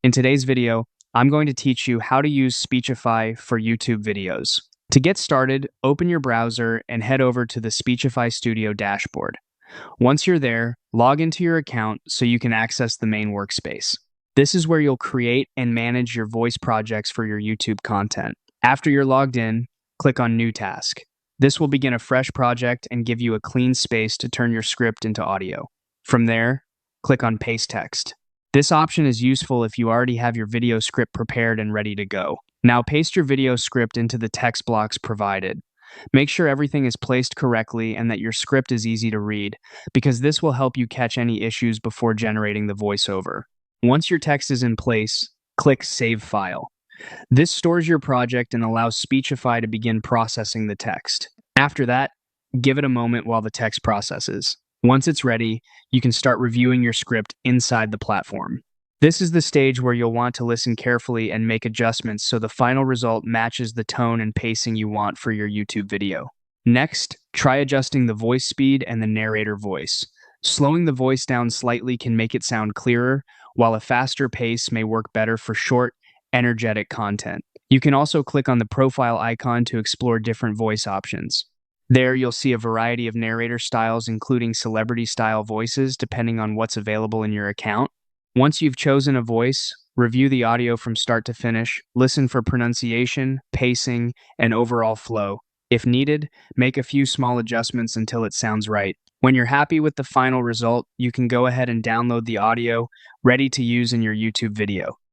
In today's video, I'm going to teach you how to use Speechify for YouTube videos. To get started, open your browser and head over to the Speechify Studio dashboard. Once you're there, log into your account so you can access the main workspace. This is where you'll create and manage your voice projects for your YouTube content. After you're logged in, click on New Task. This will begin a fresh project and give you a clean space to turn your script into audio. From there, click on Paste Text. This option is useful if you already have your video script prepared and ready to go. Now paste your video script into the text blocks provided. Make sure everything is placed correctly and that your script is easy to read, because this will help you catch any issues before generating the voiceover. Once your text is in place, click Save File. This stores your project and allows Speechify to begin processing the text. After that, give it a moment while the text processes. Once it's ready, you can start reviewing your script inside the platform. This is the stage where you'll want to listen carefully and make adjustments so the final result matches the tone and pacing you want for your YouTube video. Next, try adjusting the voice speed and the narrator voice. Slowing the voice down slightly can make it sound clearer, while a faster pace may work better for short, energetic content. You can also click on the profile icon to explore different voice options. There, you'll see a variety of narrator styles, including celebrity-style voices, depending on what's available in your account. Once you've chosen a voice, review the audio from start to finish, listen for pronunciation, pacing, and overall flow. If needed, make a few small adjustments until it sounds right. When you're happy with the final result, you can go ahead and download the audio, ready to use in your YouTube video.